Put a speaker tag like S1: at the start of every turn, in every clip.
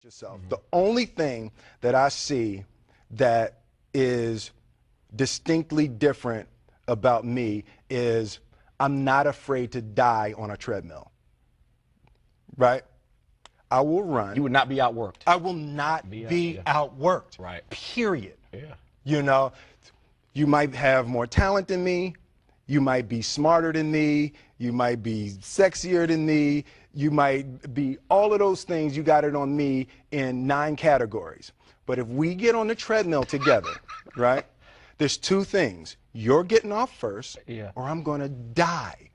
S1: yourself. The only thing that I see that is distinctly different about me is I'm not afraid to die on a treadmill, right? I will run.
S2: You would not be outworked.
S1: I will not be outworked,
S2: right?
S1: Period.
S2: Yeah.
S1: You know, you might have more talent than me. You might be smarter than me. You might be sexier than me. You might be all of those things. You got it on me in 9 categories. But if we get on the treadmill together, right, there's 2 things. You're getting off first, or I'm going to die.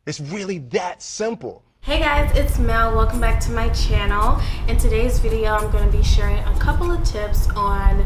S1: It's really that simple.
S3: Hey guys, it's Mel. Welcome back to my channel. In today's video, I'm going to be sharing a couple of tips on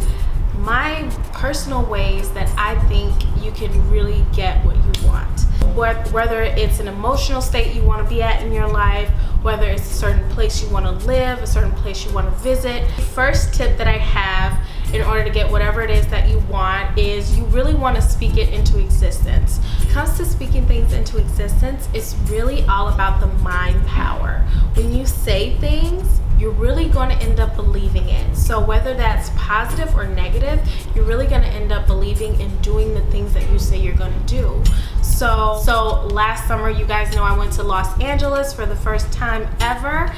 S3: my personal ways that I think you can really get what you want. Whether it's an emotional state you want to be at in your life, whether it's a certain place you want to live, a certain place you want to visit. The first tip that I have in order to get whatever it is that you want is you really want to speak it into existence. When it comes to speaking things into existence, it's really all about the mind power. When you say things, you're really going to end up believing it. So whether that's positive or negative, you're really going to end up believing and doing the things that you say you're going to do. So last summer, you guys know I went to Los Angeles for the first time ever.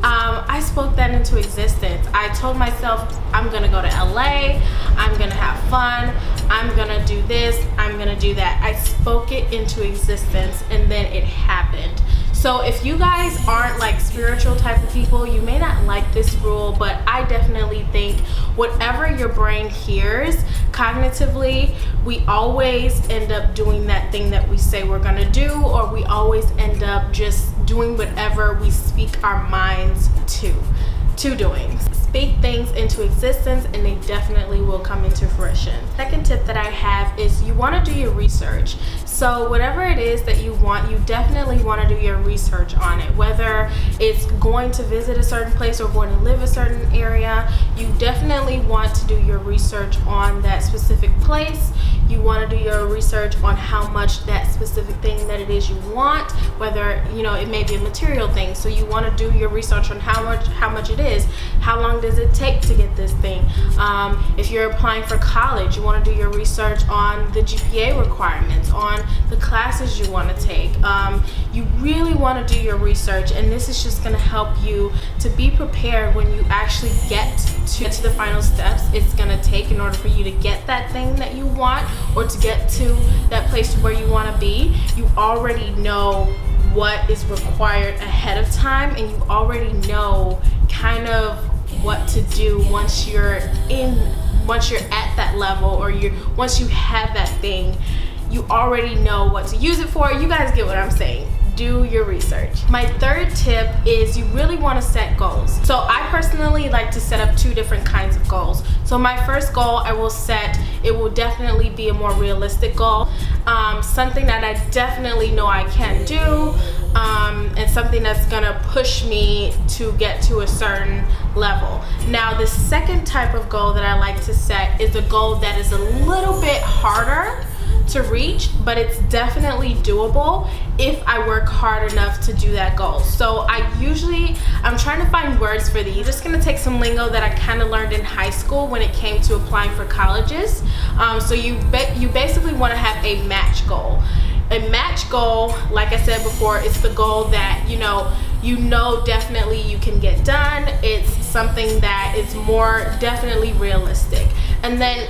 S3: I spoke that into existence. I told myself I'm gonna go to LA, I'm gonna have fun, I'm gonna do this, I'm gonna do that. I spoke it into existence and then it happened. So if you guys aren't like spiritual type of people, you may not like this rule, but I definitely think whatever your brain hears cognitively, we always end up doing that thing that we say we're gonna do, or we always end up just doing whatever we speak our minds to doing. Speak things into existence and they definitely will come into fruition. Second tip that I have is you want to do your research. So whatever it is that you want, you definitely want to do your research on it. Whether it's going to visit a certain place or going to live a certain area, you definitely want to do your research on that specific place. You want to do your research on how much that specific thing that it is you want, whether, you know, it may be a material thing. So you want to do your research on how much it is, how long does it take to get this thing. If you're applying for college, you want to do your research on the GPA requirements, on the classes you want to take. You really want to do your research, and this is just going to help you to be prepared when you actually get to the final steps it's going to take in order for you to get that thing that you want, or to get to that place where you want to be. You already know what is required ahead of time, and you already know kind of what to do once you're at that level, or once you have that thing. You already know what to use it for. You guys get what I'm saying. Do your research. My third tip is you really want to set goals. So I personally like to set up 2 different kinds of goals. So my first goal I will set, it will definitely be a more realistic goal, something that I definitely know I can do, and something that's gonna push me to get to a certain level. Now the second type of goal that I like to set is a goal that is a little bit harder to reach, but it's definitely doable if I work hard enough to do that goal. So I'm trying to find words for these. I'm just gonna take some lingo that I kind of learned in high school when it came to applying for colleges. So you basically want to have a match goal. A match goal, like I said before, it's the goal that you know definitely you can get done. It's something that is more definitely realistic. And then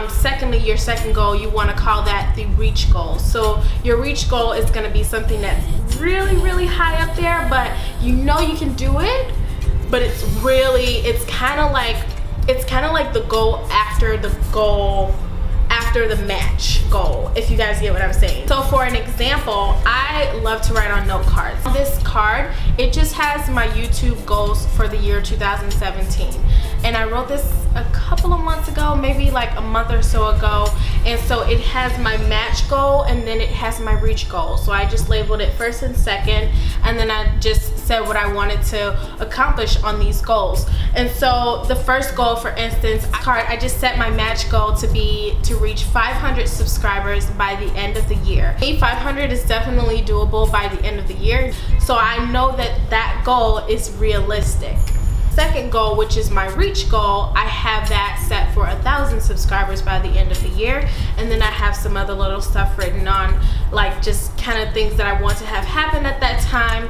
S3: secondly, your second goal, you want to call that the reach goal. So your reach goal is going to be something that's really, really high up there, but you know you can do it, but it's kind of like the goal after the match goal, if you guys get what I'm saying. So for an example, I love to write on note cards. This card, it just has my YouTube goals for the year 2017. And I wrote this a couple of months ago, maybe like a month or so ago. And so it has my match goal and then it has my reach goal. So I just labeled it first and second, and then I just said what I wanted to accomplish on these goals. And so the first goal, for instance, I just set my match goal to reach 500 subscribers by the end of the year. 500 is definitely doable by the end of the year. So I know that that goal is realistic. second goal, which is my reach goal, I have that set for 1,000 subscribers by the end of the year. And then I have some other little stuff written on, like just kind of things that I want to have happen at that time.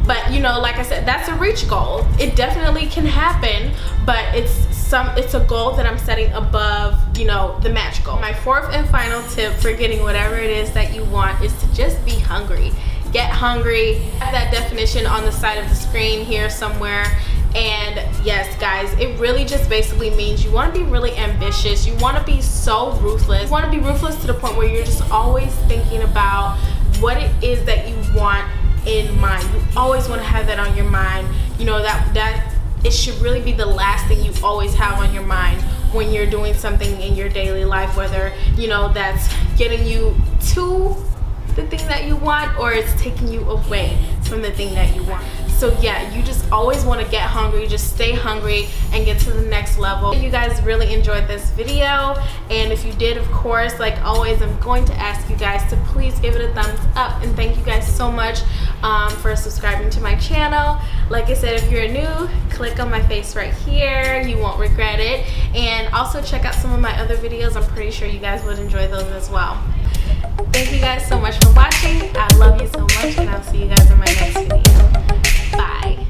S3: But you know, like I said, that's a reach goal. It definitely can happen, but it's a goal that I'm setting above, you know, the match goal. My fourth and final tip for getting whatever it is that you want is to just be hungry. Get hungry. I have that definition on the side of the screen here somewhere. And yes, guys, it really just basically means you want to be really ambitious. You want to be so ruthless. You want to be ruthless to the point where you're just always thinking about what it is that you want in mind. You always want to have that on your mind. You know, that it should really be the last thing you always have on your mind when you're doing something in your daily life, whether, you know, that's getting you to the thing that you want or it's taking you away from the thing that you want. So yeah, you just always want to get hungry, just stay hungry and get to the next level. You guys really enjoyed this video, and if you did, of course, like always, I'm going to ask you guys to please give it a thumbs up, and thank you guys so much for subscribing to my channel. Like I said, if you're new, click on my face right here, you won't regret it. And also check out some of my other videos. I'm pretty sure you guys would enjoy those as well. Thank you guys so much for watching. I love you so much, and I'll see you guys in my next video. Bye.